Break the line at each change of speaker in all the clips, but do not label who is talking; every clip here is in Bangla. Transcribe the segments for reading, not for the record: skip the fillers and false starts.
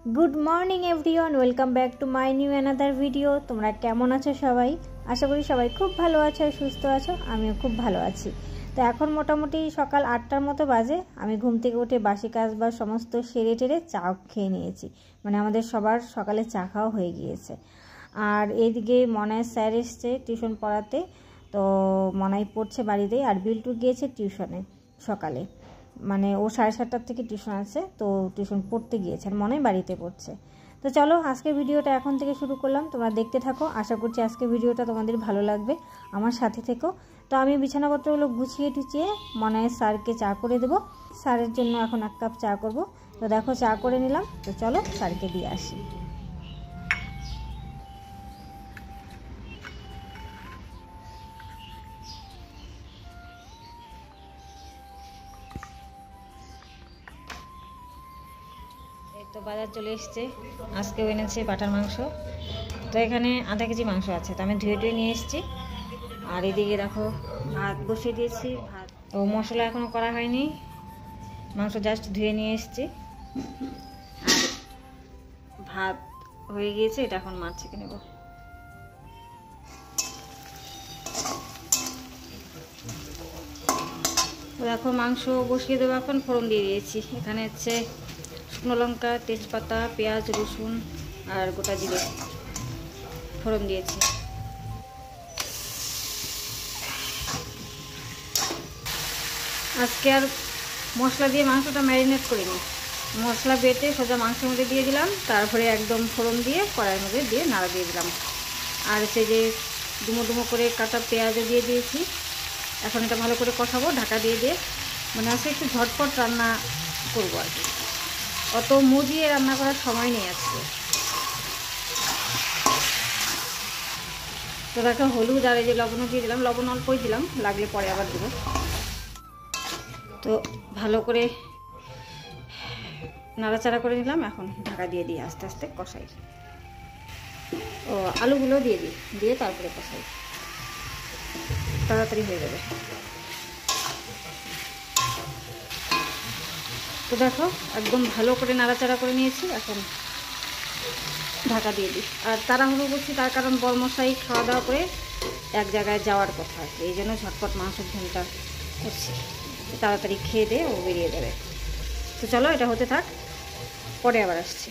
Good morning everyone welcome back to my new another video. तुम्हारा केमन आछो सबाई? आशा करी सबाई खूब भालो आछो, सुस्थ आछो। आमिও खूब भालो आछि। तो এখন মোটামুটি সকাল ৮টার মতো বাজে। আমি ঘুম থেকে উঠে বাসি কাজবাজ সমস্ত সেরে টেরে চা খেয়ে নিয়েছি। মানে আমাদের সবার সকালে চা খাওয়া হয়ে গিয়েছে। আর এইদিকে মনায় স্যার এসছে টিউশন পড়াতে। তো মনাই পড়ছে বাড়িতেই, আর বিল্টু গিয়েছে টিউশনে সকালে। মানে ও 7:30টার থেকে টিউশন আছে, তো টিউশন পড়তে গিয়েছে আর মনে বাড়িতে পড়ছে। তো চলো আজকে ভিডিওটা এখন থেকে শুরু করলাম, তোমরা দেখতে থাকো। আশা করছি আজকে ভিডিওটা তোমাদের ভালো লাগবে, আমার সাথে থেকো। তো আমি বিছানাপত্রগুলো গুছিয়ে টুচিয়ে মনায় স্যারকে চা করে দেবো। স্যারের জন্য এখন 1 কাপ চা করব। তো দেখো চা করে নিলাম। তো চলো স্যারকে দিয়ে আসি। তো বাজার চলে এসছে, আজকেও এনেছে পাঠার মাংস। তো এখানে আধা কেজি মাংস আছে, তো আমি ধুয়ে নিয়ে এসেছি। আর এদিকে দেখো ভাত বসিয়ে দিয়েছি। ভাত ও মশলা এখনও করা হয়নি, মাংস জাস্ট ধুয়ে নিয়ে এসেছি। আর ভাত হয়ে গিয়েছে, এটা এখন মাছ ছেঁকে নেব। তো দেখো মাংস বসিয়ে দেবো, এখন ফোড়ন দিয়ে দিয়েছি। এখানে হচ্ছে শুকনো লঙ্কা, তেজপাতা, পেঁয়াজ, রসুন আর গোটা জিরে ফোড়ন দিয়েছি। আজকে আর মশলা দিয়ে মাংসটা ম্যারিনেট করিনি, মশলা বেটে সোজা মাংসের মধ্যে দিয়ে দিলাম, তারপরে একদম ফোড়ন দিয়ে কড়াইয়ের মধ্যে দিয়ে নাড়া দিয়ে দিলাম। আর সেই যে ডুমো ডুমো করে কাটা পেঁয়াজও দিয়ে দিয়েছি। এখন এটা ভালো করে কষাবো ঢাকা দিয়ে দিয়ে। মানে আজকে একটু ঝটপট রান্না করবো আর কি, অত মুজিয়ে রান্না করার সময় নেই আজকে। তো দেখো হলুদ আর এই যে লবণও দিয়ে দিলাম, লবণ অল্পই দিলাম, লাগলে পরে আবার দেবো। তো ভালো করে নাড়াচাড়া করে নিলাম, এখন ঢাকা দিয়ে দিই, আস্তে আস্তে কষাই। ও আলুগুলো দিয়ে দিই, দিয়ে তারপরে কষাই, তাড়াতাড়ি হয়ে যাবে। তো দেখো একদম ভালো করে নাড়াচাড়া করে নিয়েছি, এখন ঢাকা দিয়ে দিই। আর তাড়াহুড়ো করছি তার কারণ বরমশাই খাওয়া দাওয়া করে এক জায়গায় যাওয়ার কথা, এই জন্য ঝটপট মাংসের ঝোলটা করছি, তাড়াতাড়ি খেয়ে দিয়ে ও বেরিয়ে যাবে। তো চলো এটা হতে থাক, পরে আবার আসছি।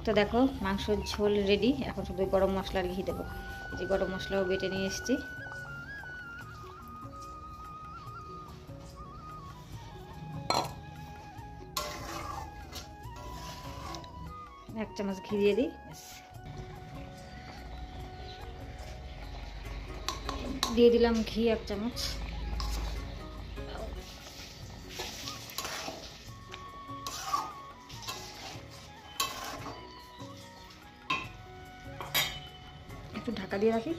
তো দেখো মাংসের ঝোল রেডি, এখন শুধু গরম মশলার ঘি দেবো। এই যে গরম মশলাও বেটে নিয়ে এসেছি। এক চামচ ঘি দিয়ে দিই, দিয়ে দিলাম ঘি 1 চামচ। একটু ঢাকা দিয়ে রাখি,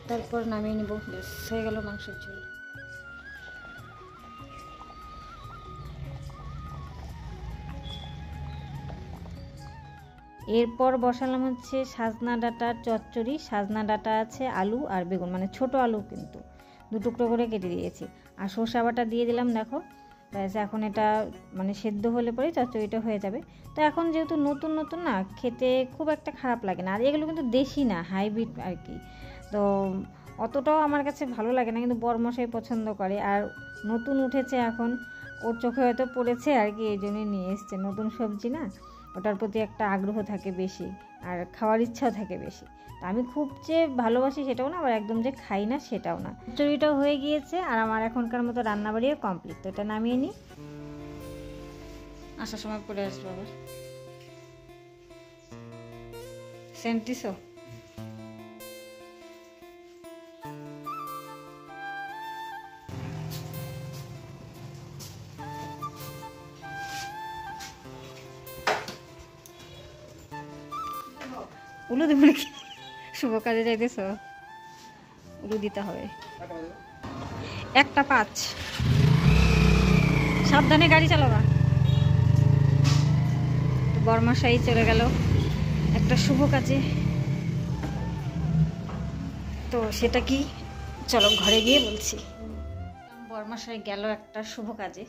তারপর নামিয়ে নেব। ব্যাস হয়ে গেল মাংসের ঝোল। এরপর বসালাম হচ্ছে সাজনা ডাঁটার চচ্চড়ি। সাজনা ডাঁটা আছে, আলু আর বেগুন, মানে ছোট আলু কিন্তু 2 টুকরো করে কেটে দিয়েছি। আর সরষা বাটা দিয়ে দিলাম। দেখো ব্যাস এখন এটা মানে সেদ্ধ হলে পরে চচ্চড়িটা হয়ে যাবে। তো এখন যেহেতু নতুন নতুন না, খেতে খুব একটা খারাপ লাগে না। আর এগুলো কিন্তু দেশি না, হাইব্রিড আর কি। তো অতটাও আমার কাছে ভালো লাগে না, কিন্তু বরমশাই পছন্দ করে। আর নতুন উঠেছে এখন, ওর চোখে হয়তো পড়েছে আর কি, এই জন্যই নিয়ে এসছে। নতুন সবজি না, ওটার প্রতি একটা আগ্রহ থাকে বেশি, আর খাওয়ার ইচ্ছাও থাকে বেশি। তো আমি খুব যে ভালোবাসি সেটাও না, আবার একদম যে খাই না সেটাও না। চচ্চড়িটাও হয়ে গিয়েছে, আর আমার এখনকার মতো রান্নাবাড়িও কমপ্লিট। তো এটা নামিয়ে নিই, আসার সময় পরে আসবো আবার। সেন্টিসো উলু দেবো নাকি? শুভ কাজে যাইতেছ, উলু দিতে হবে। 1:05, সাবধানে গাড়ি চালাবা। বরমশাই চলে গেল একটা শুভ কাজে। তো সেটা কি, চলো ঘরে গিয়ে বলছি। বরমশাই গেল একটা শুভ কাজে,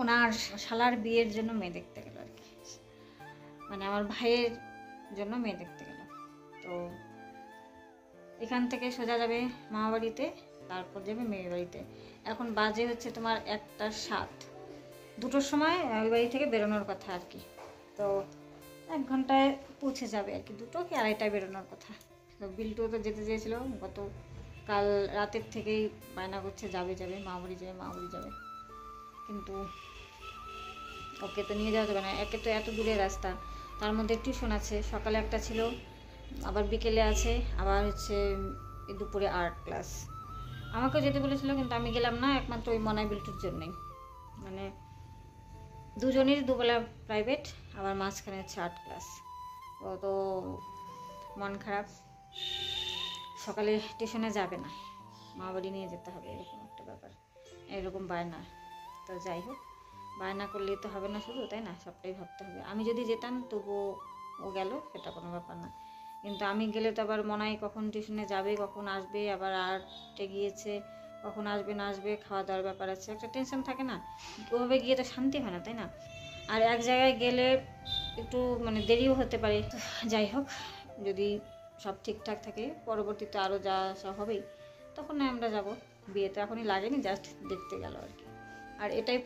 ওনার শালার বিয়ের জন্য মেয়ে দেখতে গেল আর কি, মানে আমার ভাইয়ের জন্য মেয়ে দেখতে গেল। তো এখান থেকে সোজা যাবে মামা বাড়িতে, তারপর যাবে মেয়ের বাড়িতে। এখন বাজে হচ্ছে তোমার 1:07, 2টোর সময় ওই বাড়ি থেকে বেরোনোর কথা আর কি। তো 1 ঘন্টায় পৌঁছে যাবে আর কি, 2টো কি 2:30টায় বেরোনোর কথা। তো বিল্টু তো যেতে চেয়েছিল, কাল রাতের থেকেই বায়না করছে যাবে যাবে মামা বাড়ি যাবে মামা বাড়ি যাবে, কিন্তু ওকে তো নিয়ে যাওয়া যাবে না। একে তো এত দূরের রাস্তা, তার মধ্যে টিউশন আছে, সকালে একটা ছিল, আবার বিকেলে আছে, আবার হচ্ছে দুপুরে আর্ট ক্লাস। আমাকেও যেতে বলেছিল কিন্তু আমি গেলাম না, একমাত্র ওই মনাই বিল্টুর জন্যই। মানে দুজনেরই দুবেলা প্রাইভেট, আবার মাঝখানে হচ্ছে আর্ট ক্লাস। ও তো মন খারাপ, সকালে টিউশনে যাবে না, মা বাড়ি নিয়ে যেতে হবে, এরকম একটা ব্যাপার, এরকম বায়না। তো যাই হোক, বায়না করলেই তো হবে না শুধু, তাই না, সবটাই ভাবতে হবে। আমি যদি যেতাম তবুও ও গেল, সেটা কোনো ব্যাপার না, কিন্তু আমি গেলে তো আবার মনাই কখন টিউশনে যাবে, কখন আসবে, আবার আর্টে গিয়েছে, কখন আসবে না আসবে, খাওয়া দাওয়ার ব্যাপার আছে, একটা টেনশন থাকে না, ওভাবে গিয়ে তো শান্তি হয় না, তাই না। আর এক জায়গায় গেলে একটু মানে দেরিও হতে পারে। যাই হোক, যদি সব ঠিকঠাক থাকে পরবর্তীতে আরও যা সব হবেই, তখন আমরা যাব। বিয়েতে এখনই লাগেনি, জাস্ট দেখতে গেল আর কি। আর এটাই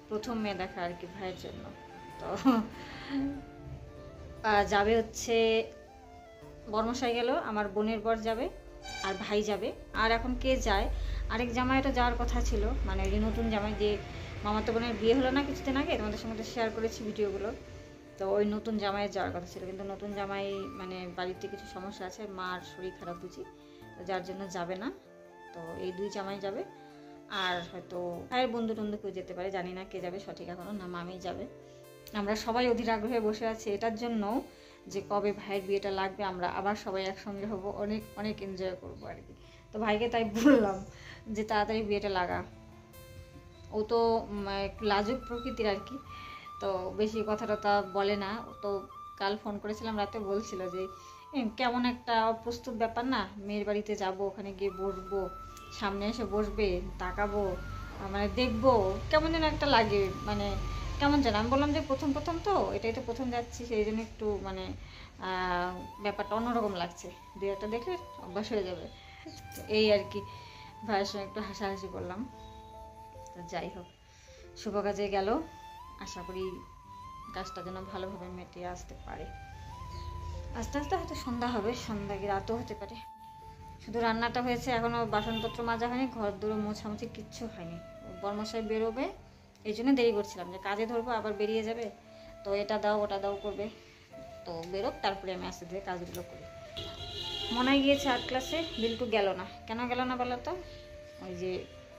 প্রথম মেয়ে দেখা আর কি ভাইয়ের জন্য। তো যাবে হচ্ছে বর্মশাই গেল, আমার বোনের বর যাবে, আর ভাই যাবে। আর এখন কে যায়, আরেক জামাইটা যাওয়ার কথা ছিল, মানে নতুন জামাই, যে মামাতো বোনের বিয়ে হলো না কিছুদিন আগে, তোমাদের সঙ্গে তো শেয়ার করেছি ভিডিওগুলো। তো ওই নতুন জামাইয়ের যাওয়ার কথা ছিল, কিন্তু নতুন জামাই মানে বাড়িতে কিছু সমস্যা আছে, মার শরীর খারাপ বুঝি, তো যার জন্য যাবে না। তো এই 2 জামাই যাবে, আর হয়তো ভাইয়ের বন্ধু টন্ধু কেউ যেতে পারে, জানি না কে যাবে সঠিক এখনও, না মামি যাবে। আমরা সবাই অধীর আগ্রহে বসে আছি এটার জন্য যে কবে ভাইয়ের বিয়েটা লাগবে, আমরা আবার সবাই একসঙ্গে হব, অনেক অনেক এনজয় করবো আর কি। তো ভাইকে তাই বললাম যে তাড়াতাড়ি বিয়েটা লাগা। ও তো লাজুক প্রকৃতির আর কি, তো বেশি কথা টথা বলে না। তো কাল ফোন করেছিলাম রাতে, বলছিল যে কেমন একটা অপ্রস্তুত ব্যাপার না, মেয়ের বাড়িতে যাব, ওখানে গিয়ে বসবো, সামনে এসে বসবে, তাকাবো, মানে দেখবো, কেমন যেন একটা লাগে, মানে কেমন যেন। আমি বললাম যে প্রথম তো এটাই তো প্রথম যাচ্ছি, সেই জন্য একটু মানে ব্যাপারটা অন্যরকম লাগছে, 2-একটা দেখলে অভ্যাস হয়ে যাবে। এই আর কি, ভাইয়ের সঙ্গে একটু হাসাহাসি করলাম। তো যাই হোক, শুভ কাজে গেল, আশা করি কাজটা যেন ভালোভাবে মেটিয়ে আসতে পারে। আস্তে আস্তে হয়তো সন্ধ্যা হবে, সন্ধ্যা কি রাতও হতে পারে। শুধু রান্নাটা হয়েছে, এখনও বাসনপত্র মাজা হয়নি, ঘর দূরে মোছামুছি কিচ্ছু হয়নি। বর্মশাই বেরোবে, এই জন্য দেরি করছিলাম, যে কাজে ধরবো আবার বেরিয়ে যাবে, তো এটা দাও ওটা দাও করবে। তো বেরোক, তারপরে আমি আস্তে ধীরে কাজগুলো করি। মনাই গিয়েছে আর্ট ক্লাসে, বিল্টু গেল না। কেন গেল না বলো তো? ওই যে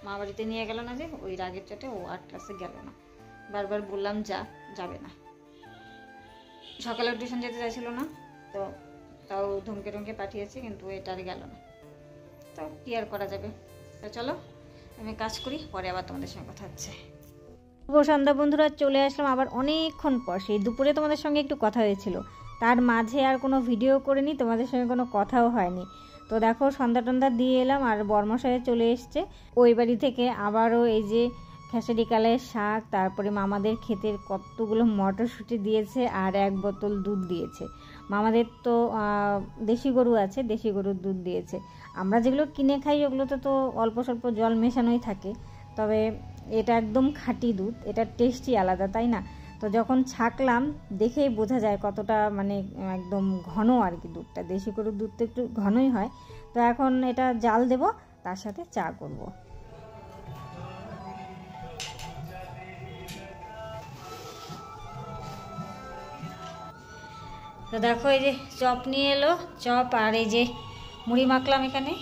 মা বাড়িতে নিয়ে গেল না, যে ওই রাগের চোটে ও আর্ট ক্লাসে গেল না। বারবার বললাম যাবে না। সকালে টিউশন যেতে চাইছিল না, তো তাও ধমকে টমকে পাঠিয়েছি, কিন্তু এটা আর গেল না। তো কি আর করা যাবে। তো চলো আমি কাজ করি, পরে আবার তোমাদের সঙ্গে কথা হচ্ছে।
শুভ সন্ধ্যা বন্ধুরা, চলে আসলাম আবার অনেকক্ষণ পর। সেই দুপুরে তোমাদের সঙ্গে একটু কথা হয়েছিল, তার মাঝে আর কোনো ভিডিও করিনি, তোমাদের সঙ্গে কোনো কথাও হয়নি। তো দেখো সন্ধ্যা টন্ধা দিয়ে এলাম, আর বর্মশাই চলে এসছে ওই বাড়ি থেকে। আবারও এই যে খেসারি কালের শাক, তারপরে মামাদের ক্ষেতের কতগুলো মটরশুঁটি দিয়েছে, আর 1 বোতল দুধ দিয়েছে। মামাদের তো দেশি গরু আছে, দেশি গরুর দুধ দিয়েছে। আমরা যেগুলো কিনে খাই ওগুলোতে তো অল্প স্বল্প জল মেশানোই থাকে, তবে এটা একদম খাঁটি দুধ, এটার টেস্টই আলাদা, তাই না। তো যখন ছাকলাম দেখেই বোঝা যায় কতটা মানে একদম ঘন আর কি দুধটা। দেশি গরুর দুধ তো একটু ঘনই হয়। তো এখন এটা জাল দেব, তার সাথে চা করব।
তো দেখো এই যে চপ নিয়ে এলো, চপ আর এই যে মুড়ি মাখলাম এখানে,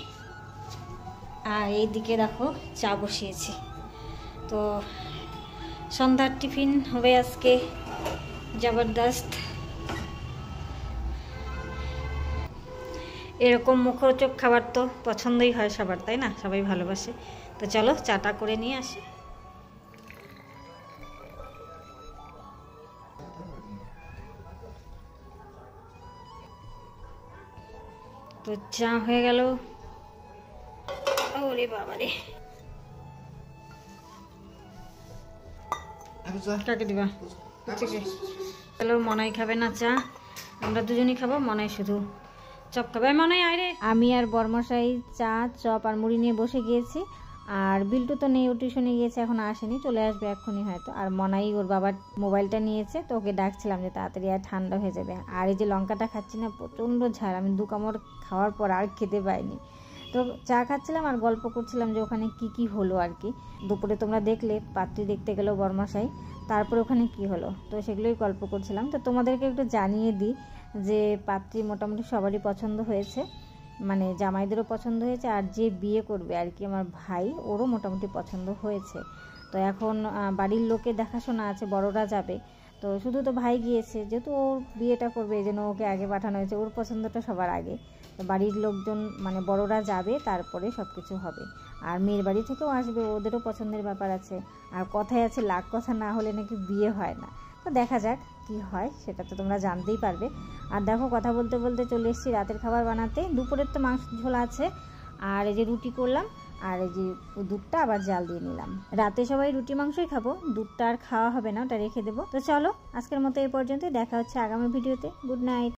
আর এইদিকে দেখো চা বসিয়েছি। তো সন্ধ্যার টিফিন হবে আজকে জবরদস্ত। এরকম মুখরোচক খাবার তো পছন্দই হয় সবার, তাই না, সবাই ভালোবাসে। তো চলো চাটা করে নিয়ে আসি। তো চা হয়ে গেল। ওরে বাবারে, কাকে দিবা? চলো, মনাই খাবে না চা, আমরা দুজনই খাবো। মনাই শুধু চপ খাবে। মনাই আয়।
আমি আর বর্মশাই চা, চপ আর মুড়ি নিয়ে বসে গিয়েছি। আর বিল্টু তো নেই, ও টিউশনে গিয়েছে, এখন আসেনি, চলে আসবে এক্ষুনি হয়তো। আর মনাই ওর বাবার মোবাইলটা নিয়েছে, তো ওকে ডাকছিলাম যে তাড়াতাড়ি আর ঠান্ডা হয়ে যাবে। আর এই যে লঙ্কাটা খাচ্ছি না, প্রচণ্ড ঝাল, আমি 2 কামড় খাওয়ার পর আর খেতে পাইনি। তো চা খাচ্ছিলাম আর গল্প করছিলাম যে ওখানে কি কি হলো আর কি। দুপুরে তোমরা দেখলে পাত্রী দেখতে গেল বর্মশাই, তারপরে ওখানে কি হলো, তো সেগুলোই গল্প করছিলাম। তো তোমাদেরকে একটু জানিয়ে দিই যে পাত্রী মোটামুটি সবারই পছন্দ হয়েছে, মানে জামাইদেরও পছন্দ হয়েছে, আর যে বিয়ে করবে আর কি আমার ভাই, ওরও মোটামুটি পছন্দ হয়েছে। তো এখন বাড়ির লোকে দেখাশোনা আছে, বড়রা যাবে, তো শুধু তো ভাই গিয়েছে, যেহেতু ওর বিয়েটা করবে এই জন্য ওকে আগে পাঠানো হয়েছে, ওর পছন্দটা সবার আগে। তো বাড়ির লোকজন মানে বড়রা যাবে, তারপরে সব কিছু হবে। আর মেয়ের বাড়ি থেকেও আসবে, ওদেরও পছন্দের ব্যাপার আছে। আর কথায় আছে লাখ কথা না হলে নাকি বিয়ে হয় না। তো দেখা যাক কি হয়, সেটা তো তোমরা জানতেই পারবে। আর দেখো, কথা বলতে বলতে চলে এসেছি রাতের খাবার বানাতে। দুপুরের তো মাংস ঝোল আছে, আর এই যে রুটি করলাম, আর এই যে দুধটা আবার জাল দিয়ে নিলাম। রাতে সবাই রুটি মাংসই খাবো, দুধটা আর খাওয়া হবে না, ওটা রেখে দেবো। তো চলো, আজকের মতো এই পর্যন্তই, দেখা হচ্ছে আগামী ভিডিওতে। Good night.